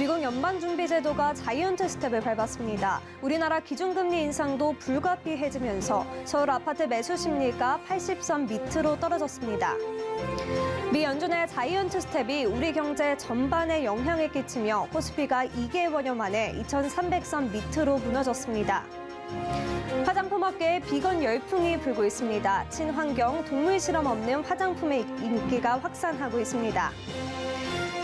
미국 연방준비제도가 자이언트 스텝을 밟았습니다. 우리나라 기준금리 인상도 불가피해지면서 서울 아파트 매수 심리가 80선 밑으로 떨어졌습니다. 미 연준의 자이언트 스텝이 우리 경제 전반에 영향을 끼치며 코스피가 2개월여 만에 2,300선 밑으로 무너졌습니다. 화장품 업계에 비건 열풍이 불고 있습니다. 친환경, 동물 실험 없는 화장품의 인기가 확산하고 있습니다.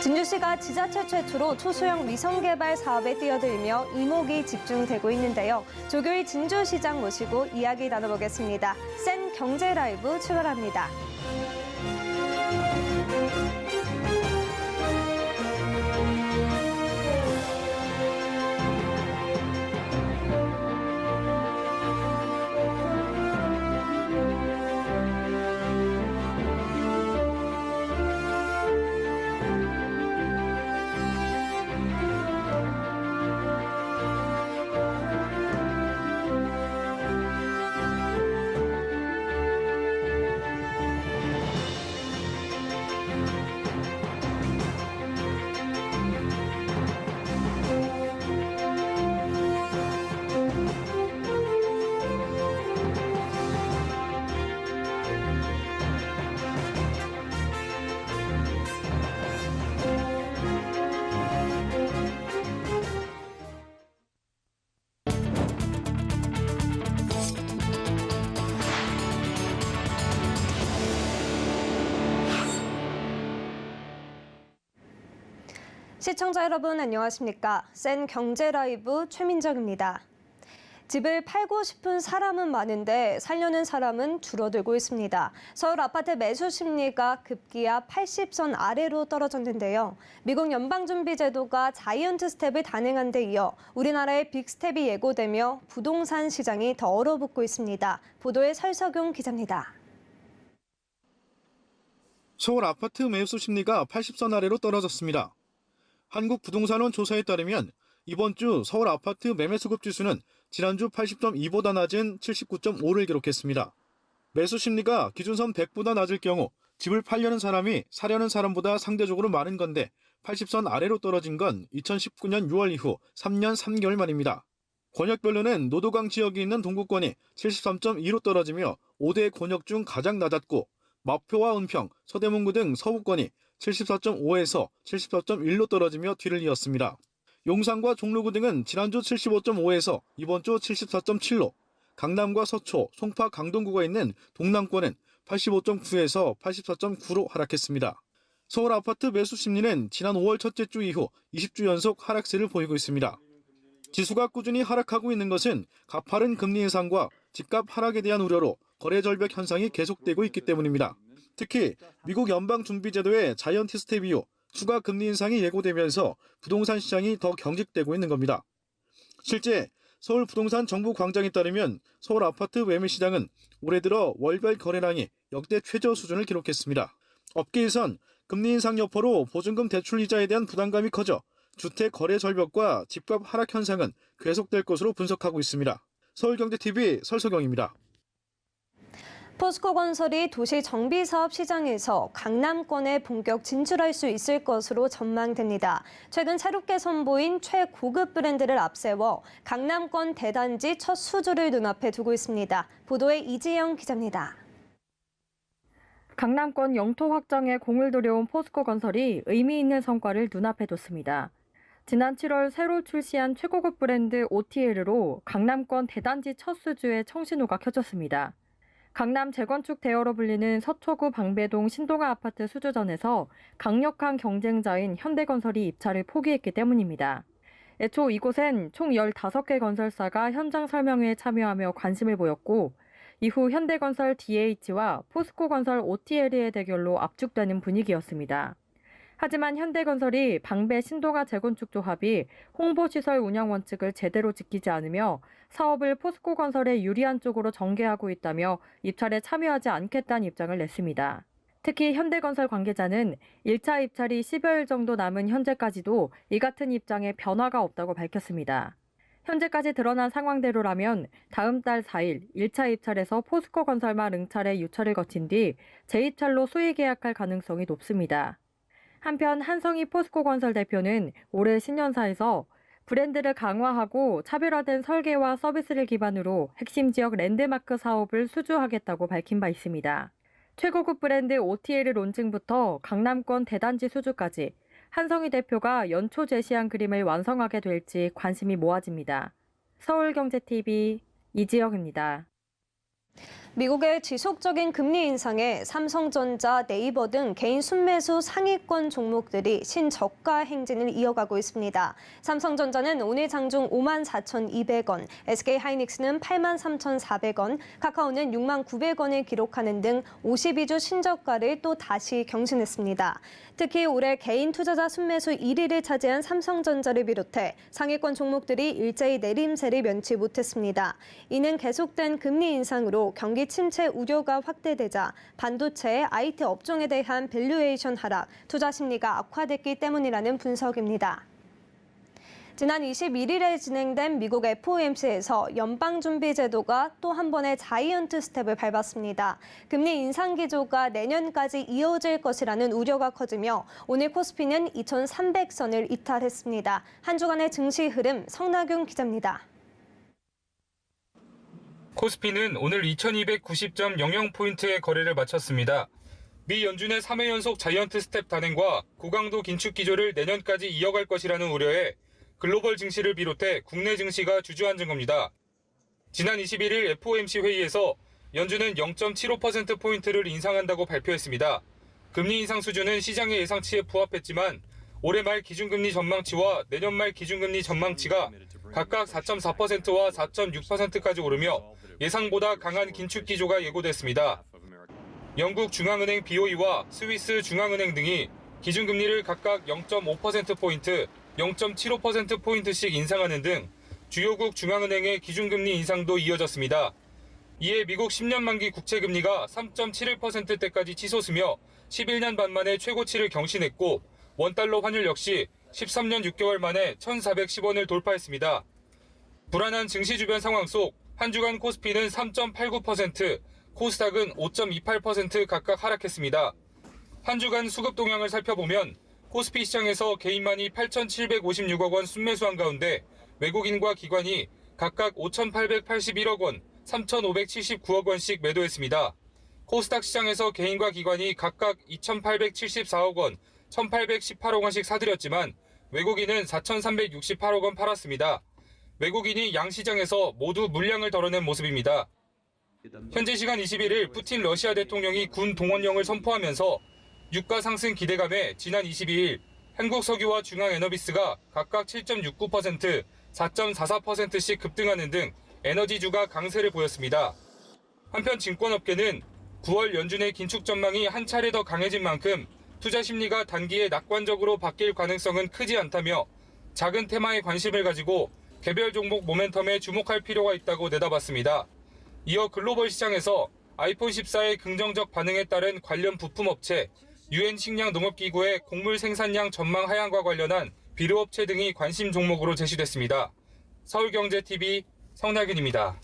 진주시가 지자체 최초로 초소형 위성 개발 사업에 뛰어들며 이목이 집중되고 있는데요. 조교희 진주시장 모시고 이야기 나눠보겠습니다. 센 경제 라이브 출발합니다. 시청자 여러분 안녕하십니까? 센 경제 라이브 최민정입니다. 집을 팔고 싶은 사람은 많은데 살려는 사람은 줄어들고 있습니다. 서울 아파트 매수 심리가 급기야 80선 아래로 떨어졌는데요. 미국 연방준비제도가 자이언트 스텝을 단행한 데 이어 우리나라의 빅스텝이 예고되며 부동산 시장이 더 얼어붙고 있습니다. 보도에 설석용 기자입니다. 서울 아파트 매수 심리가 80선 아래로 떨어졌습니다. 한국부동산원 조사에 따르면 이번 주 서울 아파트 매매 수급 지수는 지난주 80.2보다 낮은 79.5를 기록했습니다. 매수 심리가 기준선 100보다 낮을 경우 집을 팔려는 사람이 사려는 사람보다 상대적으로 많은 건데 80선 아래로 떨어진 건 2019년 6월 이후 3년 3개월 만입니다. 권역별로는 노도강 지역이 있는 동구권이 73.2로 떨어지며 5대 권역 중 가장 낮았고 마포와 은평, 서대문구 등 서구권이 74.5에서 74.1로 떨어지며 뒤를 이었습니다. 용산과 종로구 등은 지난주 75.5에서 이번 주 74.7로, 강남과 서초, 송파, 강동구가 있는 동남권은 85.9에서 84.9로 하락했습니다. 서울 아파트 매수 심리는 지난 5월 첫째 주 이후 20주 연속 하락세를 보이고 있습니다. 지수가 꾸준히 하락하고 있는 것은 가파른 금리 인상과 집값 하락에 대한 우려로 거래 절벽 현상이 계속되고 있기 때문입니다. 특히 미국 연방준비제도의 자이언트 스텝 이후 추가 금리 인상이 예고되면서 부동산 시장이 더 경직되고 있는 겁니다. 실제 서울 부동산 정부 광장에 따르면 서울 아파트 매매 시장은 올해 들어 월별 거래량이 역대 최저 수준을 기록했습니다. 업계에선 금리 인상 여파로 보증금 대출 이자에 대한 부담감이 커져 주택 거래 절벽과 집값 하락 현상은 계속될 것으로 분석하고 있습니다. 서울경제TV 설석영입니다. 포스코건설이 도시 정비사업 시장에서 강남권에 본격 진출할 수 있을 것으로 전망됩니다. 최근 새롭게 선보인 최고급 브랜드를 앞세워 강남권 대단지 첫 수주를 눈앞에 두고 있습니다. 보도에 이지영 기자입니다. 강남권 영토 확장에 공을 들여온 포스코건설이 의미 있는 성과를 눈앞에 뒀습니다. 지난 7월 새로 출시한 최고급 브랜드 OTL으로 강남권 대단지 첫 수주에 청신호가 켜졌습니다. 강남 재건축 대여로 불리는 서초구 방배동 신동아 아파트 수주전에서 강력한 경쟁자인 현대건설이 입찰을 포기했기 때문입니다. 애초 이곳엔 총 15개 건설사가 현장 설명회에 참여하며 관심을 보였고 이후 현대건설 DH와 포스코건설 OTL의 대결로 압축되는 분위기였습니다. 하지만 현대건설이 방배 신동아 재건축 조합이 홍보시설 운영 원칙을 제대로 지키지 않으며 사업을 포스코건설에 유리한 쪽으로 전개하고 있다며 입찰에 참여하지 않겠다는 입장을 냈습니다. 특히 현대건설 관계자는 1차 입찰이 10여일 정도 남은 현재까지도 이 같은 입장에 변화가 없다고 밝혔습니다. 현재까지 드러난 상황대로라면 다음 달 4일 1차 입찰에서 포스코건설만 응찰에 유찰을 거친 뒤 재입찰로 수의 계약할 가능성이 높습니다. 한편 한성희 포스코건설 대표는 올해 신년사에서 브랜드를 강화하고 차별화된 설계와 서비스를 기반으로 핵심 지역 랜드마크 사업을 수주하겠다고 밝힌 바 있습니다. 최고급 브랜드 OTL 론칭부터 강남권 대단지 수주까지 한성희 대표가 연초 제시한 그림을 완성하게 될지 관심이 모아집니다. 서울경제TV 이지영입니다. 미국의 지속적인 금리 인상에 삼성전자, 네이버 등 개인 순매수 상위권 종목들이 신저가 행진을 이어가고 있습니다. 삼성전자는 오늘 장중 54,200원, SK하이닉스는 83,400원, 카카오는 69,900원을 기록하는 등 52주 신저가를 또 다시 경신했습니다. 특히 올해 개인 투자자 순매수 1위를 차지한 삼성전자를 비롯해 상위권 종목들이 일제히 내림세를 면치 못했습니다. 이는 계속된 금리 인상으로 경기 침체 우려가 확대되자 반도체, IT 업종에 대한 밸류에이션 하락, 투자 심리가 악화됐기 때문이라는 분석입니다. 지난 21일에 진행된 미국 FOMC에서 연방준비제도가 또 한 번의 자이언트 스텝을 밟았습니다. 금리 인상 기조가 내년까지 이어질 것이라는 우려가 커지며 오늘 코스피는 2,300선을 이탈했습니다. 한 주간의 증시 흐름 성나균 기자입니다. 코스피는 오늘 2290.00포인트의 거래를 마쳤습니다. 미 연준의 3회 연속 자이언트 스텝 단행과 고강도 긴축 기조를 내년까지 이어갈 것이라는 우려에 글로벌 증시를 비롯해 국내 증시가 주저앉은 겁니다. 지난 21일 FOMC 회의에서 연준은 0.75%포인트를 인상한다고 발표했습니다. 금리 인상 수준은 시장의 예상치에 부합했지만 올해 말 기준금리 전망치와 내년 말 기준금리 전망치가 각각 4.4%와 4.6%까지 오르며 예상보다 강한 긴축 기조가 예고됐습니다. 영국 중앙은행 BOE와 스위스 중앙은행 등이 기준금리를 각각 0.5%포인트, 0.75%포인트씩 인상하는 등 주요국 중앙은행의 기준금리 인상도 이어졌습니다. 이에 미국 10년 만기 국채금리가 3.71%대까지 치솟으며 11년 반 만에 최고치를 경신했고 원달러 환율 역시 13년 6개월 만에 1,410원을 돌파했습니다. 불안한 증시 주변 상황 속 한 주간 코스피는 3.89%, 코스닥은 5.28% 각각 하락했습니다. 한 주간 수급 동향을 살펴보면 코스피 시장에서 개인만이 8,756억 원 순매수한 가운데 외국인과 기관이 각각 5,881억 원, 3,579억 원씩 매도했습니다. 코스닥 시장에서 개인과 기관이 각각 2,874억 원, 1,818억 원씩 사들였지만 외국인은 4,368억 원 팔았습니다. 외국인이 양시장에서 모두 물량을 덜어낸 모습입니다. 현재 시간 21일 푸틴 러시아 대통령이 군 동원령을 선포하면서 유가 상승 기대감에 지난 22일 한국석유와 중앙에너비스가 각각 7.69%, 4.44%씩 급등하는 등 에너지주가 강세를 보였습니다. 한편 증권업계는 9월 연준의 긴축 전망이 한 차례 더 강해진 만큼 투자 심리가 단기에 낙관적으로 바뀔 가능성은 크지 않다며 작은 테마에 관심을 가지고 개별 종목 모멘텀에 주목할 필요가 있다고 내다봤습니다. 이어 글로벌 시장에서 아이폰 14의 긍정적 반응에 따른 관련 부품업체, UN 식량농업기구의 곡물 생산량 전망 하향과 관련한 비료업체 등이 관심 종목으로 제시됐습니다. 서울경제TV 성나균입니다.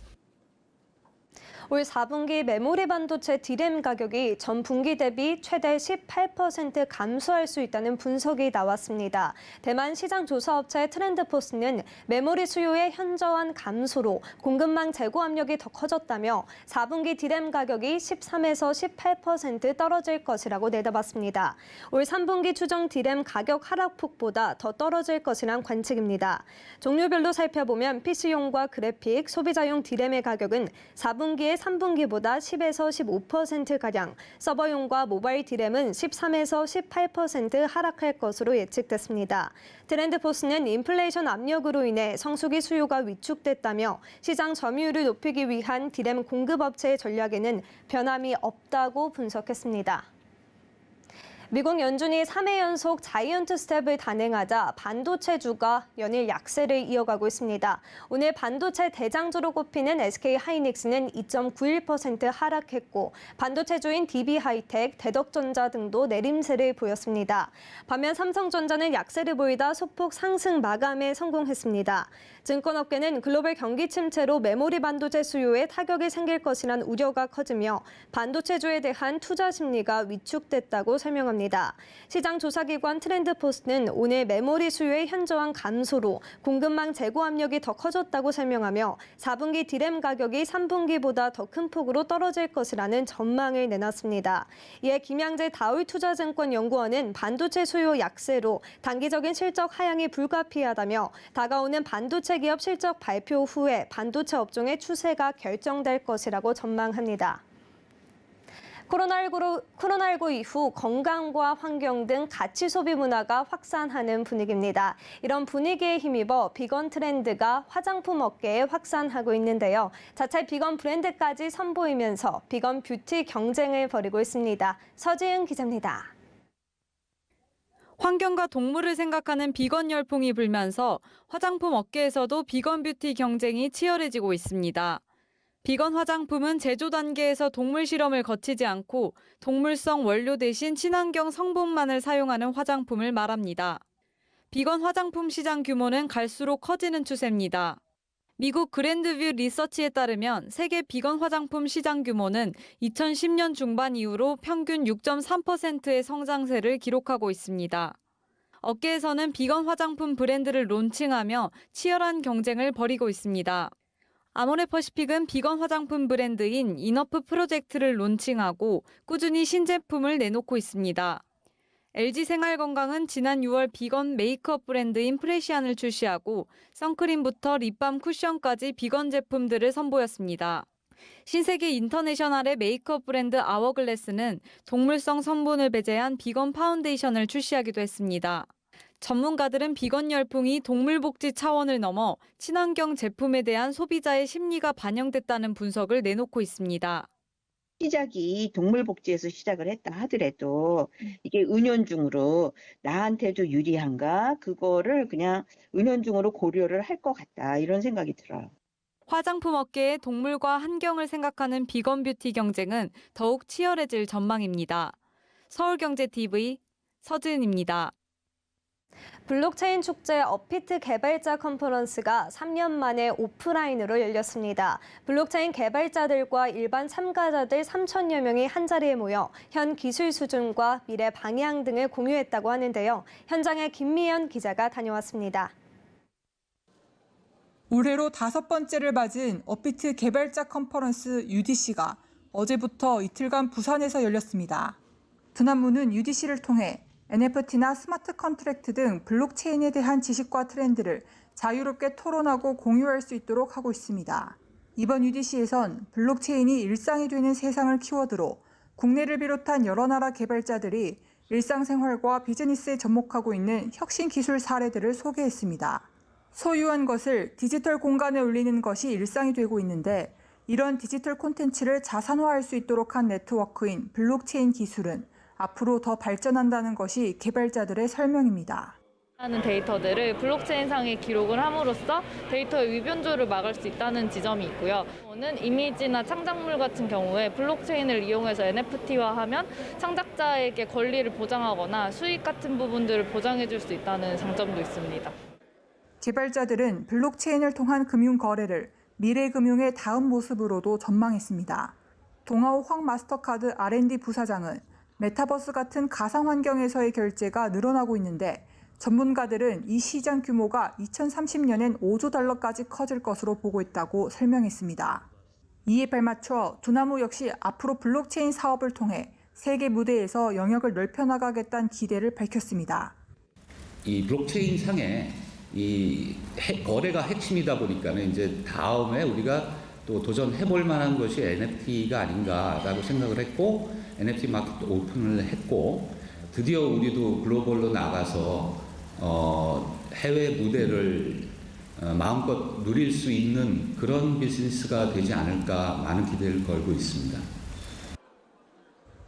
올 4분기 메모리 반도체 D램 가격이 전 분기 대비 최대 18% 감소할 수 있다는 분석이 나왔습니다. 대만 시장 조사업체 트렌드포스는 메모리 수요의 현저한 감소로 공급망 재고 압력이 더 커졌다며 4분기 D램 가격이 13에서 18% 떨어질 것이라고 내다봤습니다. 올 3분기 추정 D램 가격 하락폭보다 더 떨어질 것이란 관측입니다. 종류별로 살펴보면 PC용과 그래픽, 소비자용 D램의 가격은 4분기에 3분기보다 10에서 15%가량, 서버용과 모바일 D램은 13에서 18% 하락할 것으로 예측됐습니다. 트렌드포스는 인플레이션 압력으로 인해 성수기 수요가 위축됐다며 시장 점유율을 높이기 위한 D램 공급업체의 전략에는 변함이 없다고 분석했습니다. 미국 연준이 3회 연속 자이언트 스텝을 단행하자 반도체주가 연일 약세를 이어가고 있습니다. 오늘 반도체 대장주로 꼽히는 SK하이닉스는 2.91% 하락했고 반도체주인 DB하이텍, 대덕전자 등도 내림세를 보였습니다. 반면 삼성전자는 약세를 보이다 소폭 상승 마감에 성공했습니다. 증권업계는 글로벌 경기 침체로 메모리 반도체 수요에 타격이 생길 것이란 우려가 커지며 반도체주에 대한 투자 심리가 위축됐다고 설명합니다. 밝혔습니다. 시장 조사기관 트렌드포스는 오늘 메모리 수요의 현저한 감소로 공급망 재고 압력이 더 커졌다고 설명하며 4분기 디램 가격이 3분기보다 더 큰 폭으로 떨어질 것이라는 전망을 내놨습니다. 이에 김양재 다울투자증권 연구원은 반도체 수요 약세로 단기적인 실적 하향이 불가피하다며 다가오는 반도체 기업 실적 발표 후에 반도체 업종의 추세가 결정될 것이라고 전망합니다. 코로나19 이후 건강과 환경 등 가치 소비 문화가 확산하는 분위기입니다. 이런 분위기에 힘입어 비건 트렌드가 화장품 업계에 확산하고 있는데요. 자체 비건 브랜드까지 선보이면서 비건 뷰티 경쟁을 벌이고 있습니다. 서지은 기자입니다. 환경과 동물을 생각하는 비건 열풍이 불면서 화장품 업계에서도 비건 뷰티 경쟁이 치열해지고 있습니다. 비건 화장품은 제조 단계에서 동물 실험을 거치지 않고 동물성 원료 대신 친환경 성분만을 사용하는 화장품을 말합니다. 비건 화장품 시장 규모는 갈수록 커지는 추세입니다. 미국 그랜드뷰 리서치에 따르면 세계 비건 화장품 시장 규모는 2010년 중반 이후로 평균 6.3%의 성장세를 기록하고 있습니다. 업계에서는 비건 화장품 브랜드를 론칭하며 치열한 경쟁을 벌이고 있습니다. 아모레퍼시픽은 비건 화장품 브랜드인 이너프 프로젝트를 론칭하고 꾸준히 신제품을 내놓고 있습니다. LG생활건강은 지난 6월 비건 메이크업 브랜드인 프레시안을 출시하고 선크림부터 립밤 쿠션까지 비건 제품들을 선보였습니다. 신세계 인터내셔널의 메이크업 브랜드 아워글래스는 동물성 성분을 배제한 비건 파운데이션을 출시하기도 했습니다. 전문가들은 비건 열풍이 동물 복지 차원을 넘어 친환경 제품에 대한 소비자의 심리가 반영됐다는 분석을 내놓고 있습니다. 시작이 동물 복지에서 시작을 했다 하더라도 이게 은연중으로 나한테도 유리한가? 그거를 그냥 은연중으로 고려를 할 것 같다. 이런 생각이 들어요. 화장품 업계의 동물과 환경을 생각하는 비건 뷰티 경쟁은 더욱 치열해질 전망입니다. 서울경제TV 서지은입니다. 블록체인 축제 업비트 개발자 컨퍼런스가 3년 만에 오프라인으로 열렸습니다. 블록체인 개발자들과 일반 참가자들 3천여 명이 한자리에 모여 현 기술 수준과 미래 방향 등을 공유했다고 하는데요. 현장에 김미연 기자가 다녀왔습니다. 올해로 5번째를 맞은 업비트 개발자 컨퍼런스 UDC가 어제부터 이틀간 부산에서 열렸습니다. 두나무는 UDC를 통해 NFT나 스마트 컨트랙트 등 블록체인에 대한 지식과 트렌드를 자유롭게 토론하고 공유할 수 있도록 하고 있습니다. 이번 UDC에선 블록체인이 일상이 되는 세상을 키워드로 국내를 비롯한 여러 나라 개발자들이 일상생활과 비즈니스에 접목하고 있는 혁신 기술 사례들을 소개했습니다. 소유한 것을 디지털 공간에 올리는 것이 일상이 되고 있는데 이런 디지털 콘텐츠를 자산화할 수 있도록 한 네트워크인 블록체인 기술은 앞으로 더 발전한다는 것이 개발자들의 설명입니다. 하는 데이터들을 블록체인상에 기록을 함으로써 데이터의 위변조를 막을 수 있다는 지점이 있고요. 오는 이미지나 창작물 같은 경우에 블록체인을 이용해서 NFT화하면 창작자에게 권리를 보장하거나 수익 같은 부분들을 보장해 줄 수 있다는 장점도 있습니다. 개발자들은 블록체인을 통한 금융 거래를 미래 금융의 다음 모습으로도 전망했습니다. 동아호 황 마스터카드 R&D 부사장은 메타버스 같은 가상 환경에서의 결제가 늘어나고 있는데 전문가들은 이 시장 규모가 2030년엔 5조 달러까지 커질 것으로 보고 있다고 설명했습니다. 이에 발맞춰 두나무 역시 앞으로 블록체인 사업을 통해 세계 무대에서 영역을 넓혀나가겠다는 기대를 밝혔습니다. 이 블록체인 상에 이 거래가 핵심이다 보니까는 이제 다음에 우리가 또 도전해볼 만한 것이 NFT가 아닌가라고 생각을 했고 NFT 마켓도 오픈을 했고 드디어 우리도 글로벌로 나가서 해외 무대를 마음껏 누릴 수 있는 그런 비즈니스가 되지 않을까 많은 기대를 걸고 있습니다.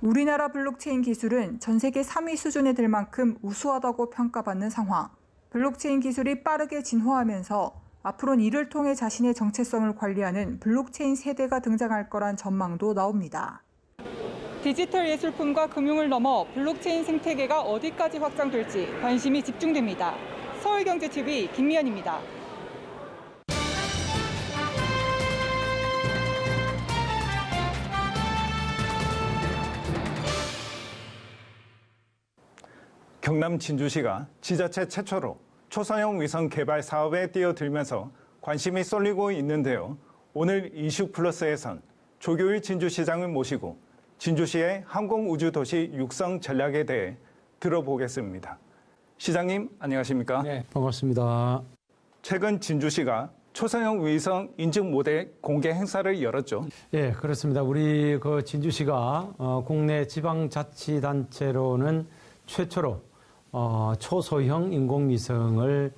우리나라 블록체인 기술은 전 세계 3위 수준에 들 만큼 우수하다고 평가받는 상황. 블록체인 기술이 빠르게 진화하면서 앞으로는 이를 통해 자신의 정체성을 관리하는 블록체인 세대가 등장할 거란 전망도 나옵니다. 디지털 예술품과 금융을 넘어 블록체인 생태계가 어디까지 확장될지 관심이 집중됩니다. 서울경제TV 김미연입니다. 경남 진주시가 지자체 최초로 초소형 위성 개발 사업에 뛰어들면서 관심이 쏠리고 있는데요. 오늘 이슈 플러스에선 조교일 진주시장을 모시고 진주시의 항공우주도시 육성 전략에 대해 들어보겠습니다. 시장님, 안녕하십니까? 네, 반갑습니다. 최근 진주시가 초소형 위성 인증 모델 공개 행사를 열었죠. 예, 그렇습니다. 우리 진주시가 국내 지방자치단체로는 최초로 초소형 인공위성을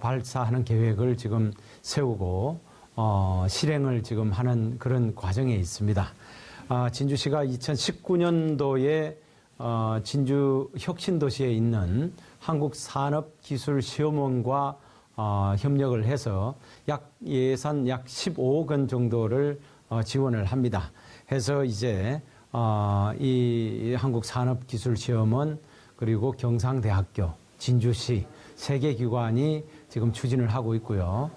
발사하는 계획을 지금 세우고 실행을 지금 하는 그런 과정에 있습니다. 진주시가 2019년도에 진주 혁신도시에 있는 한국산업기술시험원과 협력을 해서 예산 약 15억 원 정도를 지원을 합니다. 해서 이제 이 한국산업기술시험원 그리고 경상대학교, 진주시 세 개 기관이 지금 추진을 하고 있고요.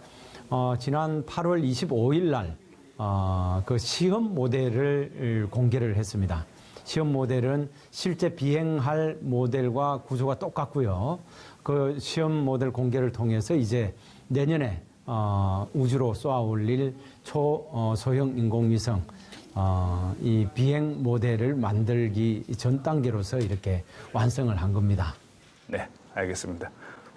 지난 8월 25일 날 그 시험 모델을 공개를 했습니다. 시험 모델은 실제 비행할 모델과 구조가 똑같고요. 그 시험 모델 공개를 통해서 이제 내년에 우주로 쏘아 올릴 초소형 인공위성 이 비행 모델을 만들기 전 단계로서 이렇게 완성을 한 겁니다. 네, 알겠습니다.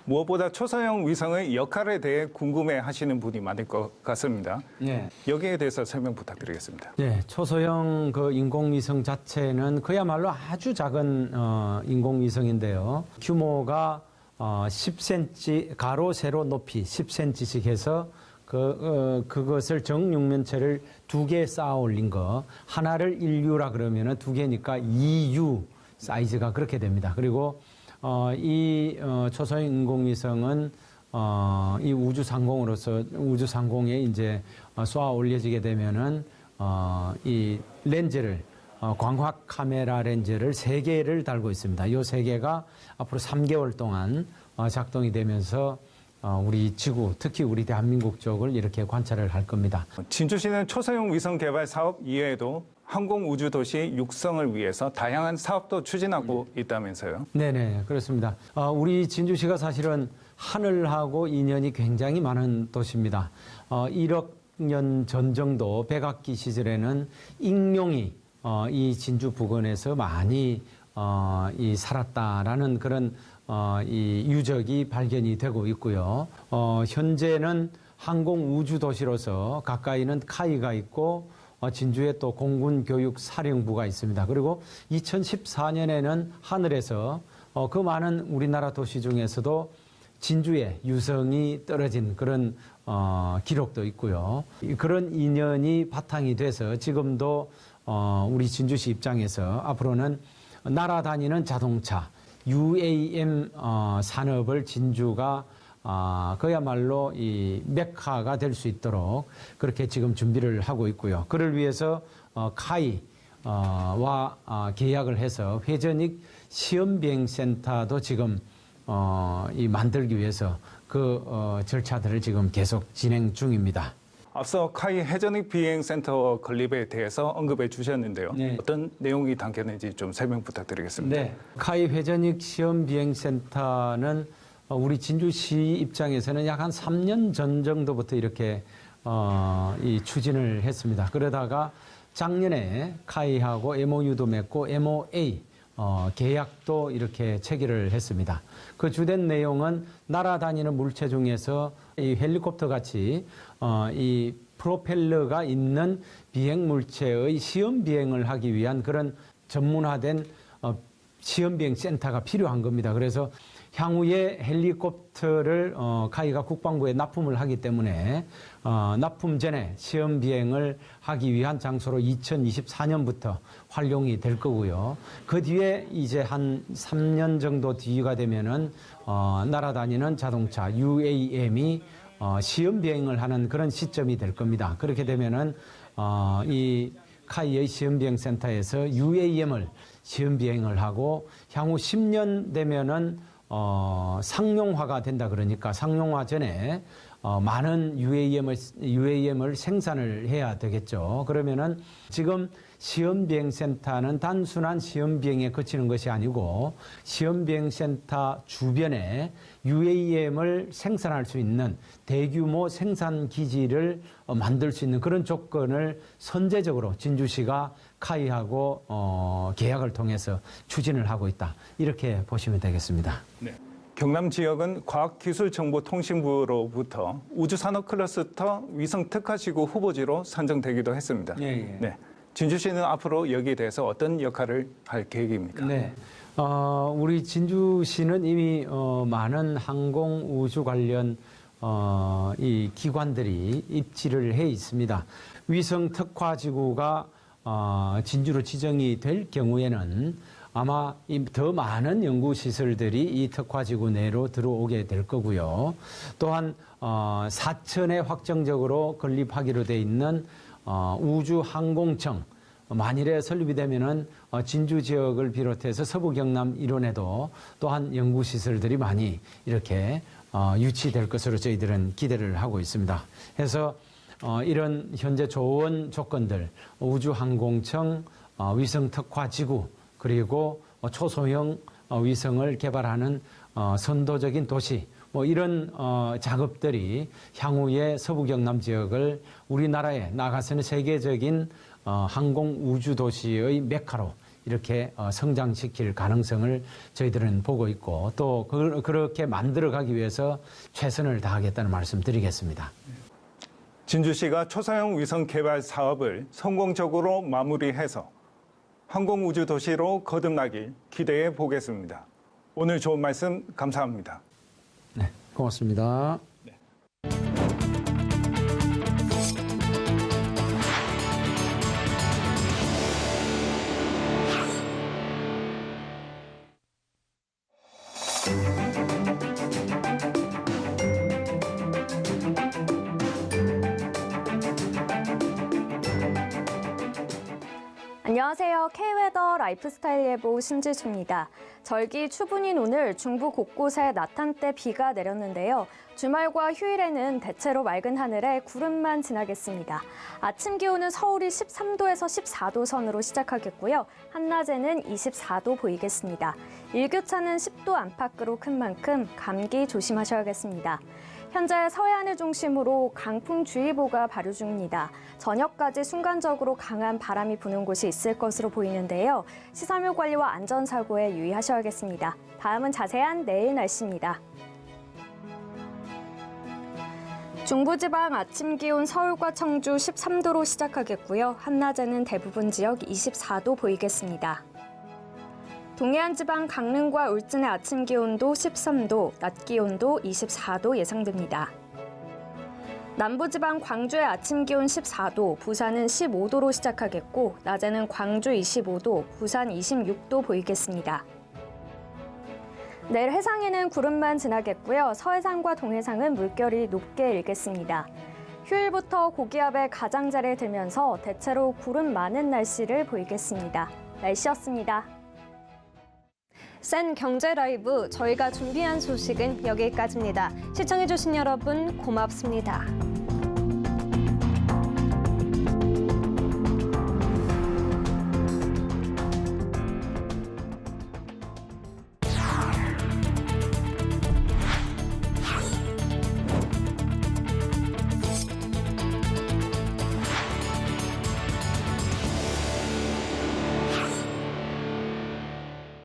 무엇보다 초소형 위성의 역할에 대해 궁금해 하시는 분이 많을 것 같습니다. 네. 여기에 대해서 설명 부탁드리겠습니다. 네, 초소형 인공위성 자체는 그야말로 아주 작은 인공위성인데요. 규모가 10cm, 가로, 세로 높이 10cm씩 해서 그것을 정육면체를 2개 쌓아 올린 거. 하나를 1U라 그러면은 2개니까 2U 사이즈가 그렇게 됩니다. 그리고 이 초소형 인공위성은 이 우주상공에 이제 쏘아 올려지게 되면은 이 렌즈를 광학 카메라 렌즈를 3개를 달고 있습니다. 이 3개가 앞으로 3개월 동안 작동이 되면서 우리 지구, 특히 우리 대한민국 쪽을 이렇게 관찰을 할 겁니다. 진주시는 초소형 위성 개발 사업 이외에도 항공우주도시 육성을 위해서 다양한 사업도 추진하고 있다면서요? 네네, 그렇습니다. 우리 진주시가 사실은 하늘하고 인연이 굉장히 많은 도시입니다. 1억 년 전 정도 백악기 시절에는 익룡이 이 진주 부근에서 많이 살았다라는 그런 이 유적이 발견이 되고 있고요. 현재는 항공우주도시로서 가까이는 카이가 있고 진주에 또 공군교육사령부가 있습니다. 그리고 2014년에는 하늘에서 그 많은 우리나라 도시 중에서도 진주에 유성이 떨어진 그런 기록도 있고요. 그런 인연이 바탕이 돼서 지금도 우리 진주시 입장에서 앞으로는 날아다니는 자동차, UAM 산업을 진주가 그야말로 이 메카가 될 수 있도록 그렇게 지금 준비를 하고 있고요. 그를 위해서 카이와 계약을 해서 회전익 시험비행센터도 지금 만들기 위해서 그 절차들을 지금 계속 진행 중입니다. 앞서 카이 회전익 비행센터 건립에 대해서 언급해 주셨는데요. 네. 어떤 내용이 담겼는지 좀 설명 부탁드리겠습니다. 네. 카이 회전익 시험비행센터는 우리 진주시 입장에서는 약 한 3년 전 정도부터 이렇게 이 추진을 했습니다. 그러다가 작년에 카이하고 MOU도 맺고 MOA 계약도 이렇게 체결을 했습니다. 그 주된 내용은 날아다니는 물체 중에서 이 헬리콥터 같이 이 프로펠러가 있는 비행 물체의 시험 비행을 하기 위한 그런 전문화된 시험 비행 센터가 필요한 겁니다. 그래서 향후에 헬리콥터를 카이가 국방부에 납품을 하기 때문에 납품 전에 시험 비행을 하기 위한 장소로 2024년부터 활용이 될 거고요. 그 뒤에 이제 한 3년 정도 뒤가 되면은 날아다니는 자동차 UAM이 시험 비행을 하는 그런 시점이 될 겁니다. 그렇게 되면은 이 카이의 시험 비행 센터에서 UAM을 시험 비행을 하고 향후 10년 되면은 상용화가 된다 그러니까 상용화 전에 많은 UAM을 생산을 해야 되겠죠. 그러면은 지금 시험비행센터는 단순한 시험비행에 그치는 것이 아니고 시험비행센터 주변에 UAM을 생산할 수 있는 대규모 생산 기지를 만들 수 있는 그런 조건을 선제적으로 진주시가 카이하고 계약을 통해서 추진을 하고 있다. 이렇게 보시면 되겠습니다. 네. 경남 지역은 과학기술정보통신부로부터 우주산업 클러스터 위성 특화지구 후보지로 선정되기도 했습니다. 예. 네. 진주시는 앞으로 여기에 대해서 어떤 역할을 할 계획입니까? 네. 우리 진주시는 이미 많은 항공 우주 관련 이 기관들이 입지를 해 있습니다. 위성 특화지구가 진주로 지정이 될 경우에는 아마 더 많은 연구시설들이 이 특화지구 내로 들어오게 될 거고요. 또한 사천에 확정적으로 건립하기로 돼 있는 우주항공청, 만일에 설립이 되면은 진주 지역을 비롯해서 서부 경남 일원에도 또한 연구시설들이 많이 이렇게 유치될 것으로 저희들은 기대를 하고 있습니다. 그래서 이런 현재 좋은 조건들, 우주항공청, 위성특화지구, 그리고 초소형 위성을 개발하는 선도적인 도시, 이런 작업들이 향후에 서부 경남 지역을 우리나라에 나가서는 세계적인 항공 우주 도시의 메카로 이렇게 성장시킬 가능성을 저희들은 보고 있고 또 그렇게 만들어가기 위해서 최선을 다하겠다는 말씀 드리겠습니다. 진주시가 초소형 위성 개발 사업을 성공적으로 마무리해서 항공우주 도시로 거듭나길 기대해 보겠습니다. 오늘 좋은 말씀 감사합니다. 네, 고맙습니다. 안녕하세요. K웨더 라이프스타일 예보 신지수입니다. 절기 추분인 오늘 중부 곳곳에 낮한때 비가 내렸는데요. 주말과 휴일에는 대체로 맑은 하늘에 구름만 지나겠습니다. 아침 기온은 서울이 13도에서 14도 선으로 시작하겠고요. 한낮에는 24도 보이겠습니다. 일교차는 10도 안팎으로 큰 만큼 감기 조심하셔야겠습니다. 현재 서해안을 중심으로 강풍주의보가 발효 중입니다. 저녁까지 순간적으로 강한 바람이 부는 곳이 있을 것으로 보이는데요. 시설물 관리와 안전사고에 유의하셔야겠습니다. 다음은 자세한 내일 날씨입니다. 중부지방 아침 기온 서울과 청주 13도로 시작하겠고요. 한낮에는 대부분 지역 24도 보이겠습니다. 동해안 지방 강릉과 울진의 아침 기온도 13도, 낮 기온도 24도 예상됩니다. 남부지방 광주의 아침 기온 14도, 부산은 15도로 시작하겠고 낮에는 광주 25도, 부산 26도 보이겠습니다. 내일 해상에는 구름만 지나겠고요. 서해상과 동해상은 물결이 높게 일겠습니다. 휴일부터 고기압의 가장자리에 들면서 대체로 구름 많은 날씨를 보이겠습니다. 날씨였습니다. 센 경제 라이브, 저희가 준비한 소식은 여기까지입니다. 시청해주신 여러분 고맙습니다.